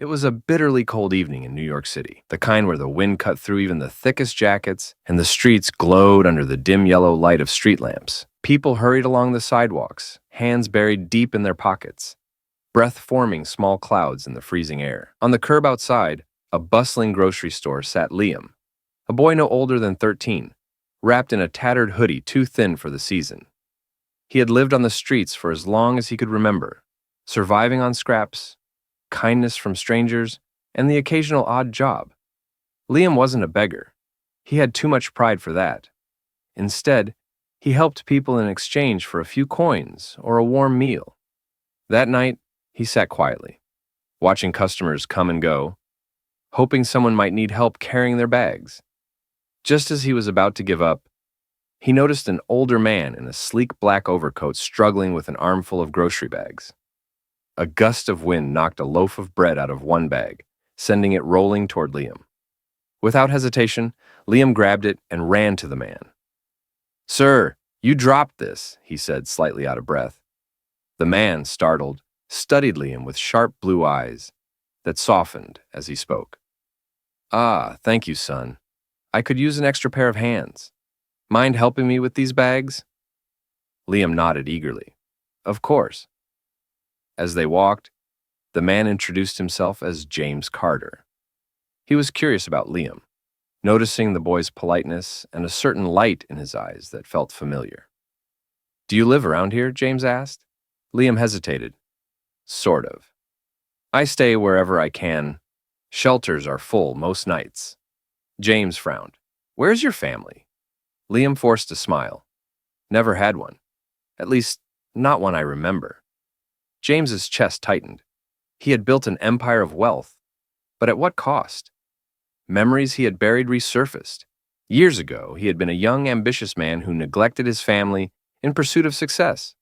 It was a bitterly cold evening in New York City, the kind where the wind cut through even the thickest jackets and the streets glowed under the dim yellow light of street lamps. People hurried along the sidewalks, hands buried deep in their pockets, breath forming small clouds in the freezing air. On the curb outside, a bustling grocery store sat Liam, a boy no older than 13, wrapped in a tattered hoodie too thin for the season. He had lived on the streets for as long as he could remember, surviving on scraps, kindness from strangers, and the occasional odd job. Liam wasn't a beggar. He had too much pride for that. Instead, he helped people in exchange for a few coins or a warm meal. That night, he sat quietly, watching customers come and go, hoping someone might need help carrying their bags. Just as he was about to give up, he noticed an older man in a sleek black overcoat struggling with an armful of grocery bags. A gust of wind knocked a loaf of bread out of one bag, sending it rolling toward Liam. Without hesitation, Liam grabbed it and ran to the man. "Sir, you dropped this," he said, slightly out of breath. The man, startled, studied Liam with sharp blue eyes that softened as he spoke. "Ah, thank you, son. I could use an extra pair of hands. Mind helping me with these bags?" Liam nodded eagerly. "Of course." As they walked, the man introduced himself as James Carter. He was curious about Liam, noticing the boy's politeness and a certain light in his eyes that felt familiar. "Do you live around here?" James asked. Liam hesitated. "Sort of. I stay wherever I can. Shelters are full most nights." James frowned. "Where's your family?" Liam forced a smile. "Never had one. At least, not one I remember." James's chest tightened. He had built an empire of wealth, but at what cost? Memories he had buried resurfaced. Years ago, he had been a young, ambitious man who neglected his family in pursuit of success.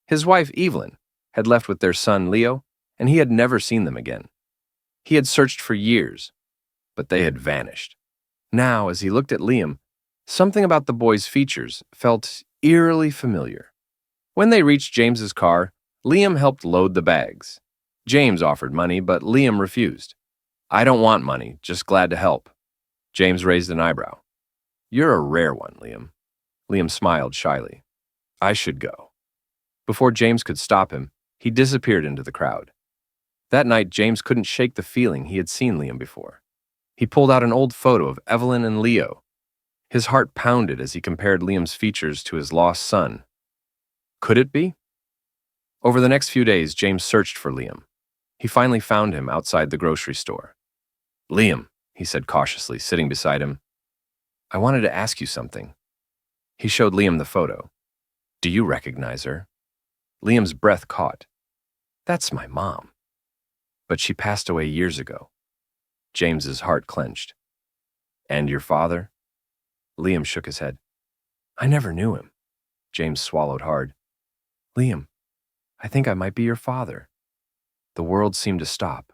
His wife, Evelyn, had left with their son, Leo, and he had never seen them again. He had searched for years, but they had vanished. Now, as he looked at Liam, something about the boy's features felt eerily familiar. When they reached James's car, Liam helped load the bags. James offered money, but Liam refused. "I don't want money, just glad to help." James raised an eyebrow. "You're a rare one, Liam." Liam smiled shyly. "I should go." Before James could stop him, he disappeared into the crowd. That night, James couldn't shake the feeling he had seen Liam before. He pulled out an old photo of Evelyn and Leo. His heart pounded as he compared Liam's features to his lost son. Could it be? Over the next few days, James searched for Liam. He finally found him outside the grocery store. "Liam," he said cautiously, sitting beside him, "I wanted to ask you something." He showed Liam the photo. "Do you recognize her?" Liam's breath caught. "That's my mom. But she passed away years ago." James's heart clenched. "And your father?" Liam shook his head. "I never knew him." James swallowed hard. "Liam, I think I might be your father." The world seemed to stop.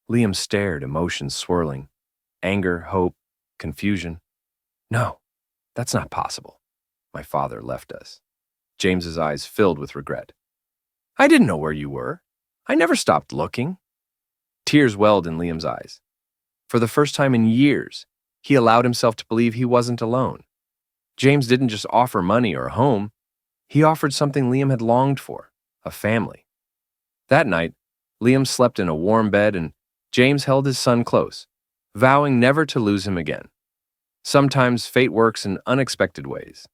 Liam stared, emotions swirling. Anger, hope, confusion. "No, that's not possible. My father left us." James's eyes filled with regret. "I didn't know where you were. I never stopped looking." Tears welled in Liam's eyes. For the first time in years, he allowed himself to believe he wasn't alone. James didn't just offer money or a home. He offered something Liam had longed for, a family. That night, Liam slept in a warm bed and James held his son close, vowing never to lose him again. Sometimes fate works in unexpected ways,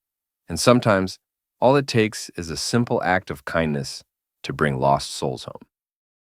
and sometimes all it takes is a simple act of kindness to bring lost souls home.